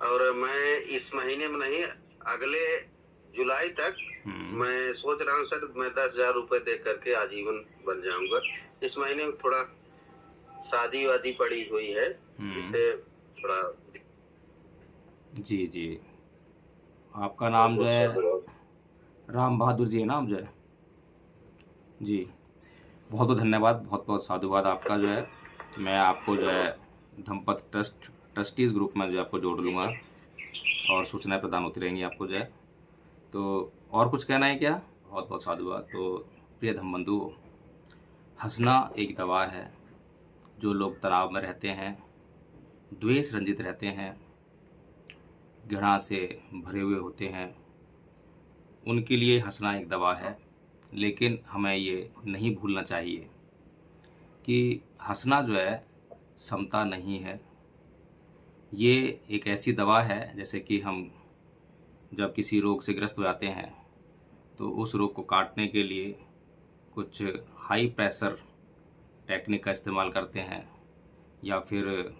और मैं इस महीने में नहीं, अगले जुलाई तक मैं सोच रहा हूँ सर, मैं 10,000 रुपए दे करके आजीवन बन जाऊंगा। इस महीने में थोड़ा शादी वादी पड़ी हुई है, इससे थोड़ा। जी जी। आपका नाम जो है राम बहादुर जी है नाम जो है? जी। बहुत बहुत धन्यवाद, बहुत बहुत साधुवाद आपका जो है। मैं आपको जो है धम्पत ट्रस्टीज़ ग्रुप में जो है आपको जोड़ लूँगा और सूचनाएं प्रदान होती रहेंगी आपको जो है। तो और कुछ कहना है क्या? बहुत बहुत साधुवाद। तो प्रिय धम्म बंधु, हंसना एक दवा है। जो लोग तनाव में रहते हैं, द्वेष रंजित रहते हैं, घृणा से भरे हुए होते हैं, उनके लिए हंसना एक दवा है। लेकिन हमें ये नहीं भूलना चाहिए कि हंसना जो है समता नहीं है। ये एक ऐसी दवा है जैसे कि हम जब किसी रोग से ग्रस्त हो जाते हैं तो उस रोग को काटने के लिए कुछ हाई प्रेशर टेक्निक का इस्तेमाल करते हैं, या फिर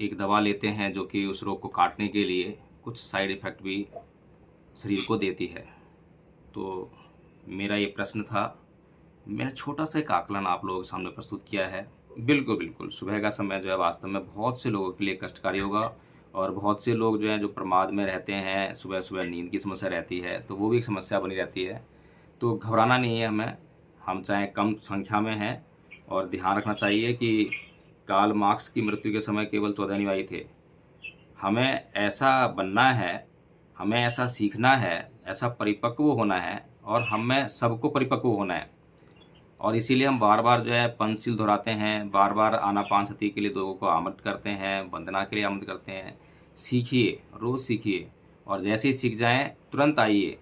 एक दवा लेते हैं जो कि उस रोग को काटने के लिए कुछ साइड इफ़ेक्ट भी शरीर को देती है। तो मेरा ये प्रश्न था, मैंने छोटा सा एक आकलन आप लोगों के सामने प्रस्तुत किया है। बिल्कुल बिल्कुल, सुबह का समय जो है वास्तव में बहुत से लोगों के लिए कष्टकारी होगा, और बहुत से लोग जो हैं जो प्रमाद में रहते हैं, सुबह सुबह नींद की समस्या रहती है, तो वो भी एक समस्या बनी रहती है। तो घबराना नहीं है हमें, हम चाहे कम संख्या में हैं, और ध्यान रखना चाहिए कि कार्ल मार्क्स की मृत्यु के समय केवल 14 अनुयायी थे। हमें ऐसा बनना है, हमें ऐसा सीखना है, ऐसा परिपक्व होना है, और हमें सबको परिपक्व होना है। और इसीलिए हम बार बार जो है पंचशील दोहराते हैं, बार बार आनापान सती के लिए लोगों को आमंत्रित करते हैं, वंदना के लिए आमंत्रित करते हैं। सीखिए, रोज़ सीखिए, और जैसे ही सीख जाएं तुरंत आइए।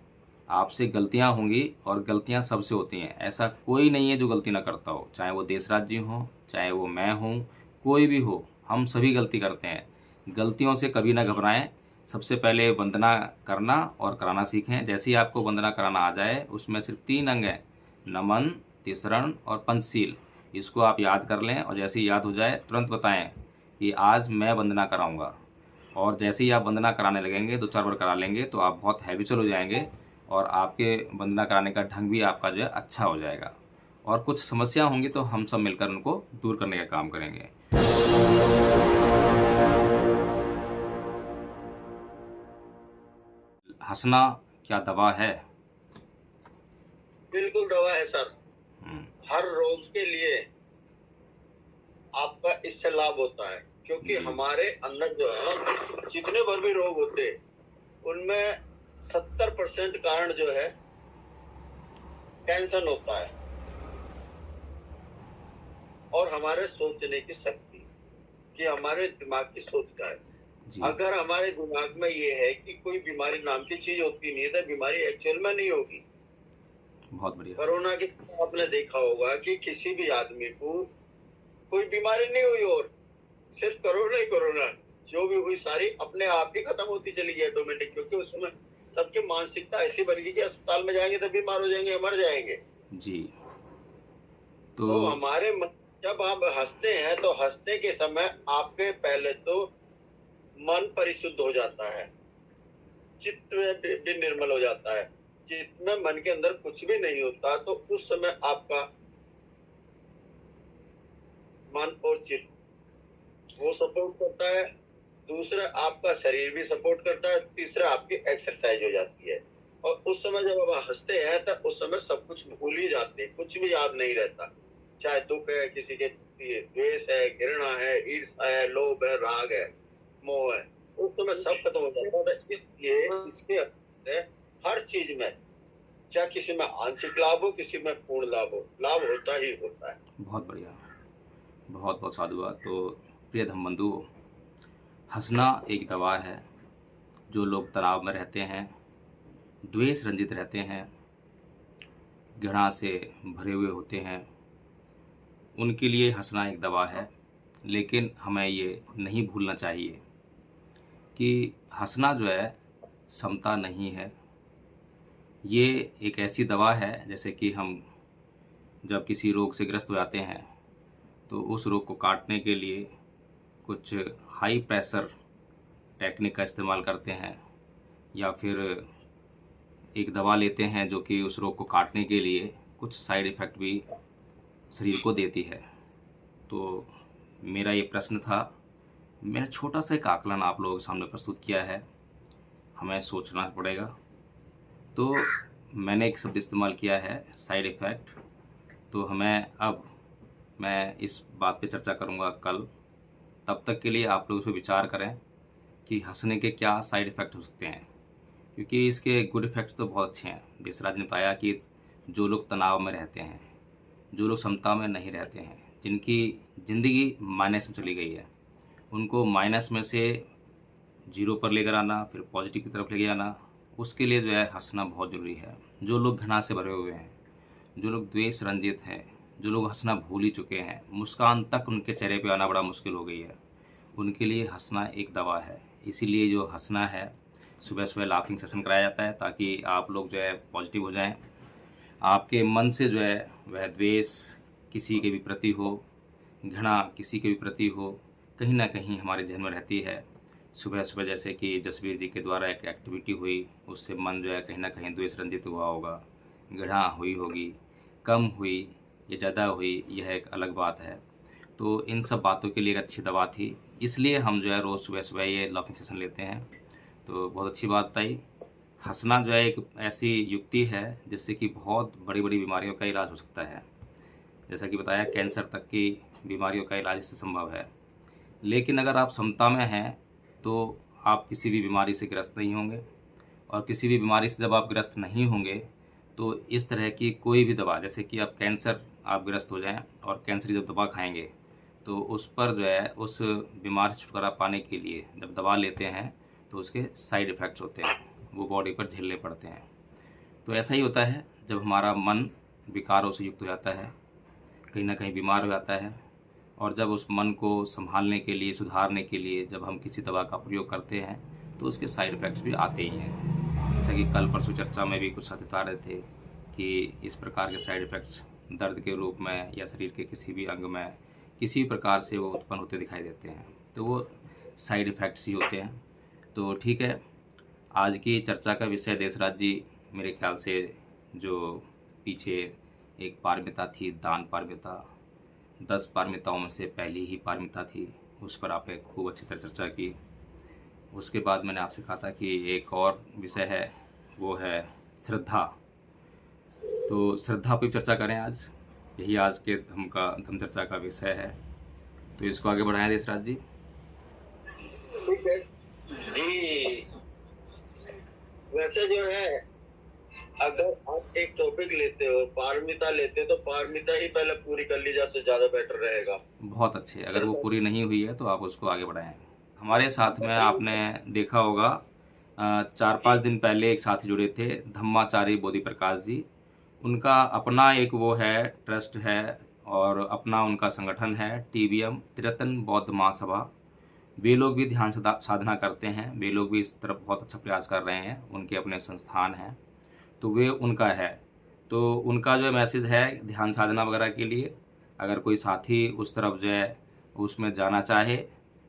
आपसे गलतियां होंगी, और गलतियां सबसे होती हैं, ऐसा कोई नहीं है जो गलती ना करता हो, चाहे वो देश राज्य हो, चाहे वो मैं हूँ, कोई भी हो, हम सभी गलती करते हैं। गलतियों से कभी ना घबराएं। सबसे पहले वंदना करना और कराना सीखें। जैसे ही आपको वंदना कराना आ जाए, उसमें सिर्फ 3 अंग हैं, नमन, तिसरण और पंचशील। इसको आप याद कर लें, और जैसे ही याद हो जाए तुरंत बताएं कि आज मैं वंदना कराऊंगा। और जैसे ही आप वंदना कराने लगेंगे, 2-4 बार करा लेंगे, तो आप बहुत हैबिचुअल हो जाएंगे, और आपके वंदना कराने का ढंग भी आपका जो है अच्छा हो जाएगा। और कुछ समस्या होंगी तो हम सब मिलकर उनको दूर करने का काम करेंगे। हंसना क्या दवा है? बिल्कुल दवा है सर। हर रोग के लिए आपका इससे लाभ होता है, क्योंकि हमारे अंदर जो है जितने भर भी रोग होते हैं, उनमें 70% कारण जो है टेंशन होता है, और हमारे सोचने की शक्ति, कि हमारे दिमाग की सोच का है। अगर हमारे दिमाग में ये है कि कोई बीमारी नाम की चीज होती नहीं है, तो बीमारी एक्चुअल में नहीं होगी। बहुत बढ़िया। कोरोना के आपने देखा होगा कि किसी भी आदमी को कोई बीमारी नहीं हुई, और सिर्फ कोरोना ही कोरोना, जो भी हुई सारी अपने आप ही खत्म होती चली गई ऑटोमेटिक, क्योंकि उसमें सबकी मानसिकता ऐसी बन गई कि अस्पताल में जाएंगे तो बीमार हो जाएंगे, मर जाएंगे। जी। तो हमारे जब आप हंसते हैं, तो हंसने के समय आपके पहले तो मन परिशुद्ध हो जाता है, चित्त भी निर्मल हो जाता है। चित्त में, मन के अंदर कुछ भी नहीं होता, तो उस समय आपका मन और चित्त वो सपोर्ट करता है। दूसरा, आपका शरीर भी सपोर्ट करता है। तीसरा, आपकी एक्सरसाइज हो जाती है। और उस समय जब आप हंसते हैं, तो उस समय सब कुछ भूल ही जाते हैं, कुछ भी याद नहीं रहता। चाहे दुख है, किसी के द्वेष है, घृणा है, ईर्ष्या है, लोभ है, राग है, मोह है, उस समय सब खत्म हो जाता है। इसलिए इसके हर चीज में, चाहे किसी में आंशिक लाभ हो, किसी में पूर्ण लाभ हो, लाभ होता ही होता है। बहुत बढ़िया, बहुत बहुत साधुवाद। तो प्रिय धम्म बंधु, हंसना एक दवा है। जो लोग तनाव में रहते हैं, द्वेष रंजित रहते हैं, घृणा से भरे हुए होते हैं, उनके लिए हंसना एक दवा है। लेकिन हमें ये नहीं भूलना चाहिए कि हंसना जो है समता नहीं है। ये एक ऐसी दवा है जैसे कि हम जब किसी रोग से ग्रस्त हो जाते हैं तो उस रोग को काटने के लिए कुछ हाई प्रेशर टेक्निक का इस्तेमाल करते हैं या फिर एक दवा लेते हैं जो कि उस रोग को काटने के लिए कुछ साइड इफ़ेक्ट भी शरीर को देती है। तो मेरा ये प्रश्न था, मैंने छोटा सा एक आकलन आप लोगों के सामने प्रस्तुत किया है, हमें सोचना पड़ेगा। तो मैंने एक शब्द इस्तेमाल किया है साइड इफ़ेक्ट, तो मैं इस बात पे चर्चा करूँगा कल। तब तक के लिए आप लोग इस पर विचार करें कि हंसने के क्या साइड इफ़ेक्ट हो सकते हैं, क्योंकि इसके गुड इफ़ेक्ट्स तो बहुत अच्छे हैं। जैसे राज ने बताया कि जो लोग तनाव में रहते हैं, जो लोग समता में नहीं रहते हैं, जिनकी ज़िंदगी माइनस में चली गई है, उनको माइनस में से जीरो पर लेकर आना, फिर पॉजिटिव की तरफ लेके आना, उसके लिए जो है हंसना बहुत ज़रूरी है। जो लोग घृणा से भरे हुए हैं, जो लोग द्वेष रंजित हैं, जो लोग हंसना भूल ही चुके हैं, मुस्कान तक उनके चेहरे पे आना बड़ा मुश्किल हो गई है, उनके लिए हंसना एक दवा है। इसीलिए जो हंसना है, सुबह सुबह लाफिंग सेशन कराया जाता है ताकि आप लोग जो है पॉजिटिव हो जाएं। आपके मन से जो है वह द्वेष किसी के भी प्रति हो, घृणा किसी के भी प्रति हो, कहीं ना कहीं हमारे जहन में रहती है। सुबह सुबह जैसे कि जसवीर जी के द्वारा एक एक्टिविटी हुई, उससे मन जो है कहीं ना कहीं द्वेष रंजित हुआ होगा, घृणा हुई होगी, कम हुई या ज़्यादा हुई, यह एक अलग बात है। तो इन सब बातों के लिए एक अच्छी दवा थी, इसलिए हम जो है रोज़ सुबह सुबह ये लाफिंग सेशन लेते हैं। तो बहुत अच्छी बात बताई। हंसना जो है एक ऐसी युक्ति है जिससे कि बहुत बड़ी बड़ी बीमारियों का इलाज हो सकता है। जैसा कि बताया, कैंसर तक की बीमारियों का इलाज इससे संभव है। लेकिन अगर आप समता में हैं तो आप किसी भी बीमारी से ग्रस्त नहीं होंगे, और किसी भी बीमारी से जब आप ग्रस्त नहीं होंगे तो इस तरह की कोई भी दवा, जैसे कि आप कैंसर आप ग्रस्त हो जाएं और कैंसर की जब दवा खाएंगे तो उस पर जो है उस बीमारी से छुटकारा पाने के लिए जब दवा लेते हैं तो उसके साइड इफ़ेक्ट्स होते हैं, वो बॉडी पर झेलने पड़ते हैं। तो ऐसा ही होता है जब हमारा मन विकारों से युक्त हो जाता है, कहीं ना कहीं बीमार हो जाता है, और जब उस मन को संभालने के लिए, सुधारने के लिए जब हम किसी दवा का प्रयोग करते हैं तो उसके साइड इफ़ेक्ट्स भी आते ही हैं। जैसा कि कल परसों चर्चा में भी कुछ साथी बता रहे थे कि इस प्रकार के साइड इफ़ेक्ट्स दर्द के रूप में या शरीर के किसी भी अंग में किसी प्रकार से वो उत्पन्न होते दिखाई देते हैं, तो वो साइड इफ़ेक्ट्स ही होते हैं। तो ठीक है, आज की चर्चा का विषय देशराज जी, मेरे ख्याल से जो पीछे एक पारमिता थी, दान पारमिता, 10 पारमिताओं में से पहली ही पारमिता थी, उस पर आपने खूब अच्छी तरह चर्चा की। उसके बाद मैंने आपसे कहा था कि एक और विषय है, वो है श्रद्धा। तो श्रद्धा पर चर्चा करें आज, यही आज के धम चर्चा का विषय है। तो इसको आगे बढ़ाएं देशराज जी। ठीक है जी। वैसे जो है, अगर आप एक टॉपिक लेते हो, पारमिता लेते हो, तो पारमिता ही पहले पूरी कर ली जाए तो ज़्यादा बेटर रहेगा। बहुत अच्छे, अगर वो पूरी नहीं हुई है तो आप उसको आगे बढ़ाएं। हमारे साथ में आपने देखा होगा 4-5 दिन पहले एक साथी जुड़े थे, धम्माचारी बोधि प्रकाश जी। उनका अपना एक वो है, ट्रस्ट है, और अपना उनका संगठन है TBM, तिरतन बौद्ध महासभा। वे लोग भी ध्यान साधना करते हैं, वे लोग भी इस तरफ बहुत अच्छा प्रयास कर रहे हैं, उनके अपने संस्थान हैं, तो वे उनका है। तो उनका जो मैसेज है ध्यान साधना वगैरह के लिए, अगर कोई साथी उस तरफ जो है उसमें जाना चाहे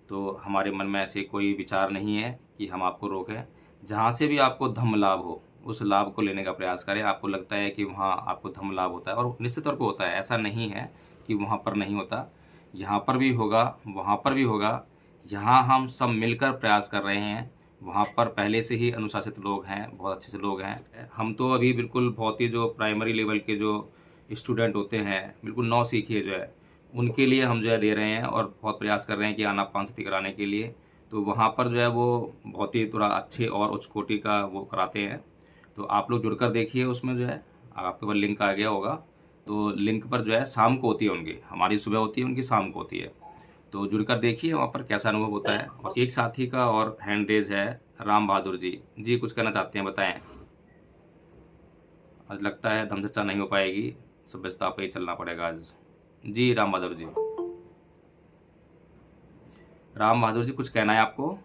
तो हमारे मन में ऐसे कोई विचार नहीं है कि हम आपको रोकें। जहाँ से भी आपको धम्म लाभ हो उस लाभ को लेने का प्रयास करें। आपको लगता है कि वहाँ आपको धम्म लाभ होता है, और निश्चित तौर पर होता है, ऐसा नहीं है कि वहाँ पर नहीं होता, यहाँ पर भी होगा, वहाँ पर भी होगा। यहाँ हम सब मिलकर प्रयास कर रहे हैं, वहाँ पर पहले से ही अनुशासित लोग हैं, बहुत अच्छे से लोग हैं। हम तो अभी बिल्कुल बहुत ही जो प्राइमरी लेवल के जो स्टूडेंट होते हैं, बिल्कुल नौसिखिए जो है, उनके लिए हम जो है दे रहे हैं और बहुत प्रयास कर रहे हैं कि आनापान सती कराने के लिए। तो वहाँ पर जो है वो बहुत ही थोड़ा अच्छे और उच्च कोटि का वो कराते हैं। तो आप लोग जुड़कर देखिए, उसमें जो है आपके पास लिंक आ गया होगा, तो लिंक पर जो है शाम को होती है उनकी, हमारी सुबह होती है, उनकी शाम को होती है। तो जुड़कर देखिए वहाँ पर कैसा अनुभव होता है। और एक साथी का और हैंड रेज है, राम बहादुर जी। जी कुछ कहना चाहते हैं, बताएं। आज लगता है धम चर्चा नहीं हो पाएगी, सभ्यता पे ही चलना पड़ेगा आज। जी राम बहादुर जी, राम बहादुर जी कुछ कहना है आपको?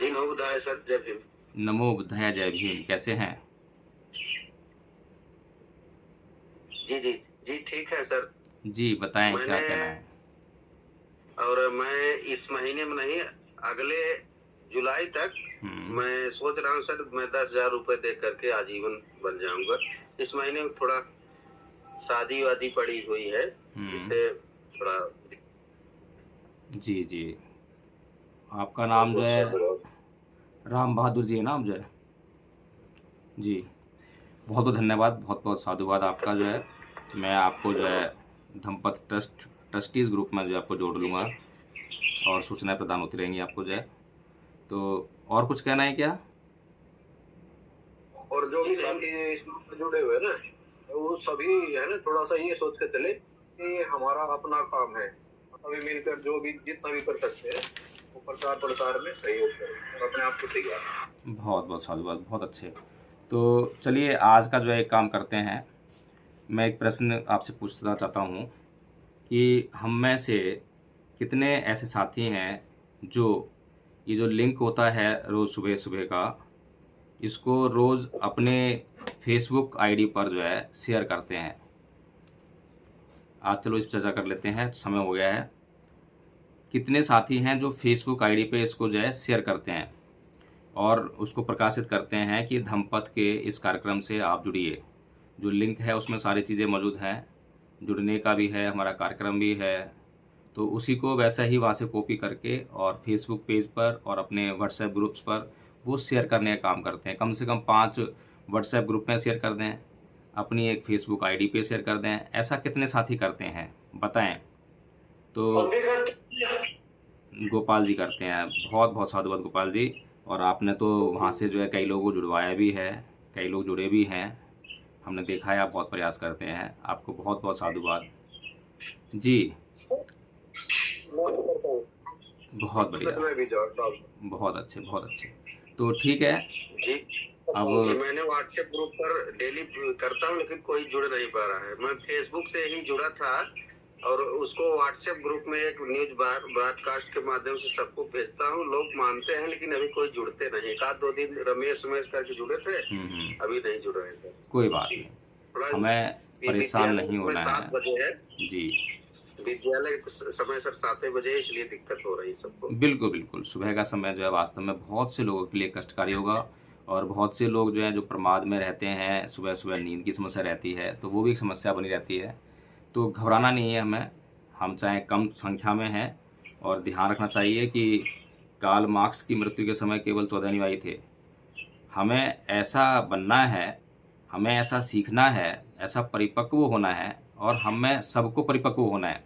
जी नमो बुद्धाय सर, जय भीम। नमो बुद्धाय जय भीम, कैसे हैं? जी जी जी ठीक है सर। जी बताएं क्या कहना है। और मैं इस महीने में नहीं, अगले जुलाई तक मैं सोच रहा हूँ सर, मैं 10,000 रुपए दे करके आजीवन बन जाऊंगा। इस महीने में थोड़ा शादी वादी पड़ी हुई है, इससे थोड़ा। जी जी, आपका नाम जो है राम बहादुर जी है नाम जो है जी। बहुत बहुत धन्यवाद, बहुत बहुत साधुवाद आपका जो है। मैं आपको जो है धम्पत ट्रस्टीज़ ग्रुप में जो है आपको जोड़ लूँगा और सूचनाएं प्रदान होती रहेंगी आपको जो है। तो और कुछ कहना है क्या? और जो भी बाकी इसमें जुड़े हुए ना, वो सभी है ना, थोड़ा सा ये सोच के चले कि हमारा अपना काम है, सभी मिलकर जो भी जितना भी कर सकते हैं वो प्रचार प्रसार में सहयोग करें और अपने आप को तैयार। बहुत बहुत साधुवाद, बहुत अच्छे। तो चलिए आज का जो है एक काम करते हैं, मैं एक प्रश्न आपसे पूछना चाहता हूँ कि हम में से कितने ऐसे साथी हैं जो ये जो लिंक होता है रोज़ सुबह सुबह का, इसको रोज़ अपने फेसबुक आईडी पर जो है शेयर करते हैं। आज चलो इस पर चर्चा कर लेते हैं, समय हो गया है। कितने साथी हैं जो फेसबुक आईडी पे इसको जो है शेयर करते हैं और उसको प्रकाशित करते हैं कि धम्पत के इस कार्यक्रम से आप जुड़िए। जो लिंक है उसमें सारी चीज़ें मौजूद हैं, जुड़ने का भी है, हमारा कार्यक्रम भी है। तो उसी को वैसा ही वहाँ से कॉपी करके और फेसबुक पेज पर और अपने व्हाट्सएप ग्रुप्स पर वो शेयर करने का काम करते हैं। कम से कम 5 व्हाट्सएप ग्रुप में शेयर कर दें, अपनी एक फेसबुक आईडी पे शेयर कर दें। ऐसा कितने साथी करते हैं बताएं? तो गोपाल जी करते हैं। बहुत बहुत साधुवाद गोपाल जी। और आपने तो वहाँ से जो है कई लोगों को जुड़वाया भी है, कई लोग जुड़े भी हैं, हमने देखा है आप बहुत प्रयास करते हैं। आपको बहुत बहुत साधुवाद जी। बहुत बढ़िया, बहुत अच्छे, बहुत अच्छे। तो ठीक है जी। अब मैंने व्हाट्सएप ग्रुप पर डेली करता हूँ, लेकिन कोई जुड़ नहीं पा रहा है। मैं फेसबुक से ही जुड़ा था और उसको व्हाट्सएप ग्रुप में एक न्यूज ब्रॉडकास्ट के माध्यम से सबको भेजता हूँ। लोग मानते हैं लेकिन अभी कोई जुड़ते नहीं। एक आध 2 दिन रमेश करके जुड़े थे, अभी नहीं जुड़ रहे सर। कोई बात नहीं, हमें परेशान नहीं होना है। 7 बजे है जी, विद्यालय समय सर 7 बजे, इसलिए दिक्कत हो रही सबको। बिल्कुल बिल्कुल, सुबह का समय जो है वास्तव में बहुत से लोगों के लिए कष्टकारी होगा और बहुत से लोग जो हैं जो प्रमाद में रहते हैं, सुबह सुबह नींद की समस्या रहती है, तो वो भी एक समस्या बनी रहती है। तो घबराना नहीं है हमें, हम चाहे कम संख्या में हैं और ध्यान रखना चाहिए कि कार्ल मार्क्स की मृत्यु के समय केवल 14 अनुयायी थे। हमें ऐसा बनना है, हमें ऐसा सीखना है, ऐसा परिपक्व होना है और हमें सबको परिपक्व होना है।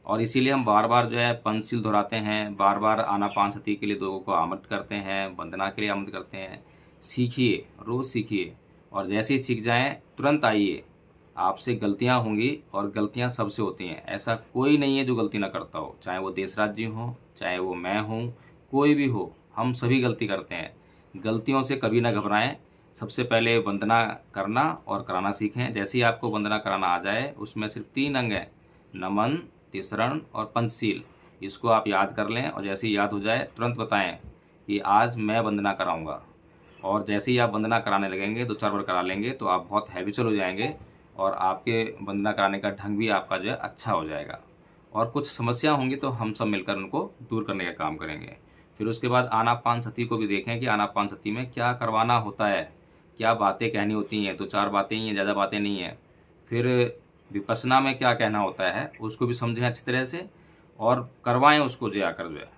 और इसीलिए हम बार बार जो है पंचशील दोहराते हैं, बार बार आनापानसति के लिए लोगों को आमंत्रित करते हैं, वंदना के लिए आमंत्रित करते हैं। सीखिए, रोज़ सीखिए और जैसे ही सीख जाएं तुरंत आइए। आपसे गलतियां होंगी और गलतियां सबसे होती हैं, ऐसा कोई नहीं है जो गलती ना करता हो, चाहे वो देशराज जी हो, चाहे वो मैं हूँ, कोई भी हो, हम सभी गलती करते हैं। गलतियों से कभी ना घबराएं। सबसे पहले वंदना करना और कराना सीखें। जैसे ही आपको वंदना कराना आ जाए, उसमें सिर्फ 3 अंग हैं, नमन, तिसरण और पंचशील। इसको आप याद कर लें और जैसे ही याद हो जाए तुरंत बताएं कि आज मैं वंदना कराऊंगा। और जैसे ही आप वंदना कराने लगेंगे, 2-4 बार करा लेंगे तो आप बहुत हैबिचुअल हो जाएंगे और आपके वंदना कराने का ढंग भी आपका जो है अच्छा हो जाएगा। और कुछ समस्या होंगी तो हम सब मिलकर उनको दूर करने का काम करेंगे। फिर उसके बाद आनापानसति को भी देखें कि आनापानसति में क्या करवाना होता है, क्या बातें कहनी होती हैं। 2-4 बातें ही हैं, ज़्यादा बातें नहीं हैं। फिर विपश्यना में क्या कहना होता है उसको भी समझें अच्छी तरह से और करवाएं उसको जो आकर जो है।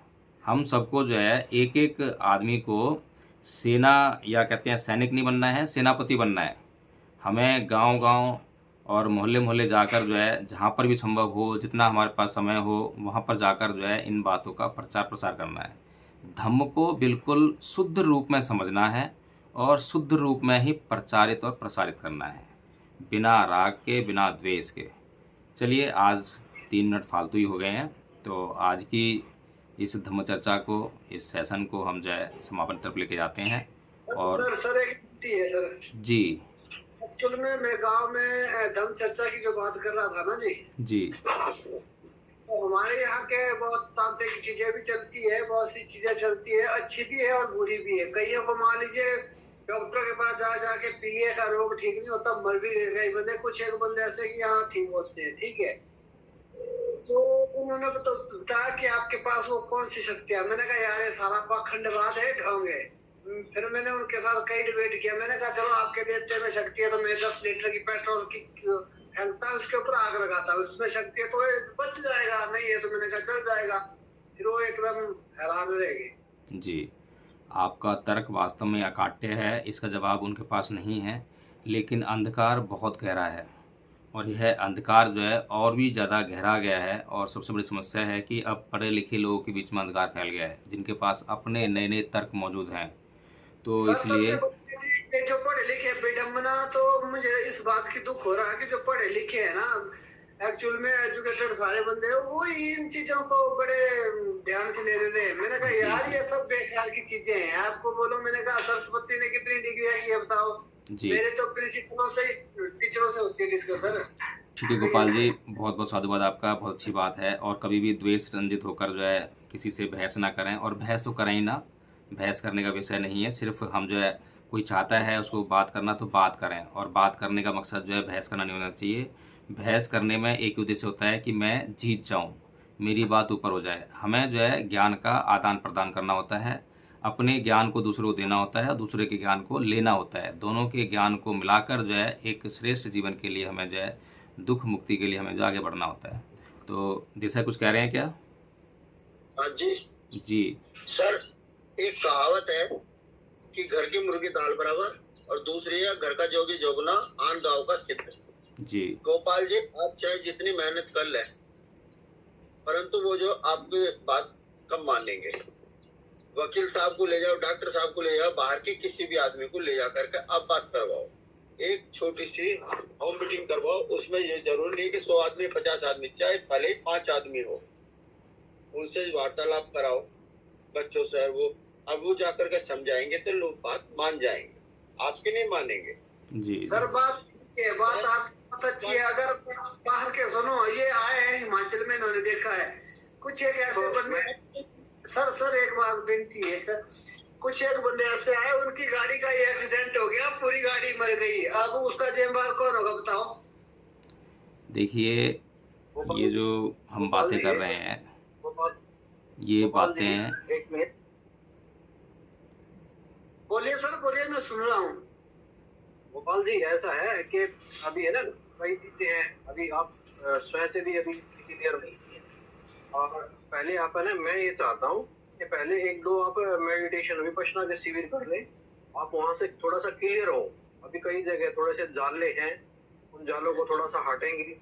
हम सबको जो है एक एक आदमी को सेना या कहते हैं सैनिक नहीं बनना है, सेनापति बनना है। हमें गांव-गांव और मोहल्ले-मोहल्ले जाकर जो है जहां पर भी संभव हो, जितना हमारे पास समय हो, वहां पर जाकर जो है इन बातों का प्रचार प्रसार करना है। धम्म को बिल्कुल शुद्ध रूप में समझना है और शुद्ध रूप में ही प्रचारित और प्रसारित करना है, बिना राग के, बिना द्वेष के। चलिए आज 3 मिनट फालतू ही हो गए हैं, तो आज की इस धम्म चर्चा को, इस सेशन को हम जो है समापन तरफ लेके जाते हैं। और सर एक विनती है सर जी, एक्चुअल में मैं गांव में धम्म चर्चा की जो बात कर रहा था ना जी, तो हमारे यहाँ के बहुत तांत्रिक चीजें भी चलती है, बहुत सी चीजें चलती है, अच्छी भी है और बुरी भी है। कईयों को मान लीजिए डॉक्टर के पास जाके पीलिया का रोग ठीक नहीं होता, मर भी गए बंदे, कुछ एक बंदे ऐसे कि यहाँ ठीक होते हैं, ठीक है। तो उन्होंने तो बताया कि आपके पास वो कौन सी शक्ति है। मैंने कहा यार ये सारा पाखंडवाद है, ढोंग है। फिर मैंने उनके साथ कई डिबेट किया। मैंने कहा चलो आपके देवते में शक्ति है तो मैं 10 लीटर की पेट्रोल की फेंकता उसके ऊपर आग लगाता, उसमें शक्ति है तो ये बच जाएगा, नहीं है तो मैंने कहा चल जाएगा। फिर वो एकदम हैरान रहेगी। जी, आपका तर्क वास्तव में अकाट्य है, इसका जवाब उनके पास नहीं है। लेकिन अंधकार बहुत गहरा है और यह अंधकार जो है और भी ज़्यादा गहरा गया है। और सबसे बड़ी समस्या है कि अब पढ़े लिखे लोगों के बीच में अंधकार फैल गया है, जिनके पास अपने नए नए तर्क मौजूद हैं। तो सर इसलिए सबसे जो पढ़े लिखे विडम्बना, तो मुझे इस बात की दुख हो रहा है कि जो पढ़े लिखे हैं ना, एक्चुअल में एजुकेटेड सारे बंदे हैं, वो इन चीजों को बड़े ध्यान से ले रहे हैं। मैंने कहा यार ये सब बेकार की चीजें हैं। आपको बोलो, मैंने कहा सरस्वती ने कितनी डिग्री है ये बताओ। मेरे तो प्रिंसिपलों से टीचरों से होती है डिस्कशन। ठीक है गोपाल जी, बहुत बहुत साधुवाद आपका, बहुत अच्छी बात है। और कभी भी द्वेष रंजित होकर जो है किसी से बहस ना करें, और बहस तो करें ही ना, बहस करने का विषय नहीं है। सिर्फ हम जो है कोई चाहता है उसको बात करना तो बात करें, और बात करने का मकसद जो है बहस करना नहीं होना चाहिए। बहस करने में एक उद्देश्य होता है कि मैं जीत जाऊँ, मेरी बात ऊपर हो जाए। हमें जो है ज्ञान का आदान प्रदान करना होता है, अपने ज्ञान को दूसरों को देना होता है और दूसरे के ज्ञान को लेना होता है। दोनों के ज्ञान को मिलाकर जो है एक श्रेष्ठ जीवन के लिए हमें जो है दुख मुक्ति के लिए हमें जो आगे बढ़ना होता है। तो जैसा कुछ कह रहे हैं क्या? हाँ जी जी सर, एक कहावत है कि घर की मुर्गी दाल बराबर, और दूसरी है घर का जोगी जोगना आन गाँव का सिद्ध। जी गोपाल जी, आप चाहे जितनी मेहनत कर लें, परंतु वो जो आपकी बात कब मानेंगे। वकील साहब को ले जाओ, डॉक्टर साहब को ले जाओ, बाहर के किसी भी आदमी को ले जा करके आप बात करवाओ, एक छोटी सी होम मीटिंग करवाओ। उसमें ये जरूरी नहीं कि 100 आदमी 50 आदमी, चाहे भले ही 5 आदमी हो, उनसे वार्तालाप कराओ बच्चों से। वो जाकर के समझाएंगे तो लोग बात मान जाएंगे, आपकी नहीं मानेंगे। जी सर बात आप बहुत अच्छी है। अगर बाहर के सुनो, ये आए हैं हिमाचल में, इन्होंने देखा है कुछ एक ऐसे बंदे। सर एक बात विनती है सर, कुछ एक बंदे ऐसे आए, उनकी गाड़ी का एक्सीडेंट हो गया, पूरी गाड़ी मर गई। अब उसका जिम्मेदार कौन होगा बताओ? देखिए, ये जो हम बातें कर रहे हैं, ये बातें एक मिनट बोलिए सर, बोलिए, मैं सुन रहा हूँ। गोपाल जी, ऐसा है कि अभी है ना कई चीजें हैं, अभी आप स्वयं से भी अभी क्लियर नहीं है। और पहले आप है ना, मैं ये चाहता हूँ कि पहले 1-2 आप मेडिटेशन विपश्यना के शिविर कर लें, आप वहाँ से थोड़ा सा क्लियर हो। अभी कई जगह थोड़े से जाले हैं, उन जालों को थोड़ा सा हटेंगे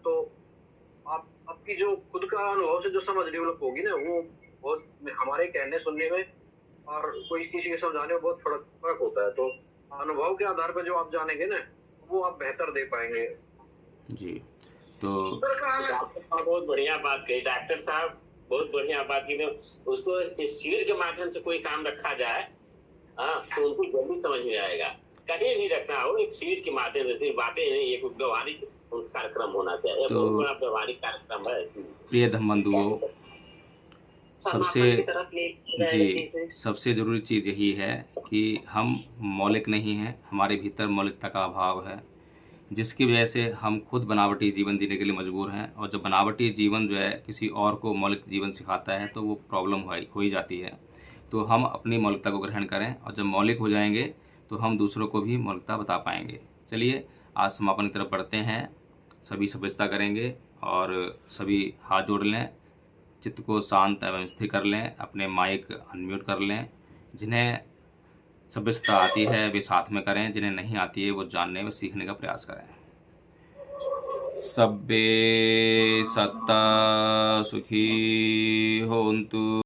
तो आप आपकी जो खुद का अनुभव से जो समझ डेवलप होगी ना, वो बहुत हमारे कहने सुनने में और कोई किसी के समझाने में बहुत फर्क होता है। तो अनुभव के आधार पर जो आप जानेंगे ना, वो आप बेहतर दे पाएंगे। जी तो बहुत बढ़िया बात कही डॉक्टर साहब, बहुत बढ़िया बात की। उसको इस शिविर के माध्यम से कोई काम रखा जाए तो उनको जल्दी समझ में आएगा। कहीं भी रखना हो, एक शिविर के माध्यम से बातें नहीं, एक व्यवहारिक कार्यक्रम होना चाहिए। तो बहुत बड़ा व्यवहारिक कार्यक्रम है। प्रिय धर्मबंधुओं, सबसे ज़रूरी चीज़ यही है कि हम मौलिक नहीं हैं, हमारे भीतर मौलिकता का अभाव है, जिसकी वजह से हम खुद बनावटी जीवन जीने के लिए मजबूर हैं। और जब बनावटी जीवन जो है किसी और को मौलिक जीवन सिखाता है तो वो प्रॉब्लम हो ही जाती है। तो हम अपनी मौलिकता को ग्रहण करें, और जब मौलिक हो जाएंगे तो हम दूसरों को भी मौलिकता बता पाएंगे। चलिए आज समापन की तरफ बढ़ते हैं। सभी सभ्यता करेंगे और सभी हाथ जोड़ लें, चित्त को शांत एवं स्थिर कर लें, अपने माइक अनम्यूट कर लें। जिन्हें सभ्यता आती है वे साथ में करें, जिन्हें नहीं आती है वो जानने व सीखने का प्रयास करें। सब्बे सत्ता सुखी होन्तु।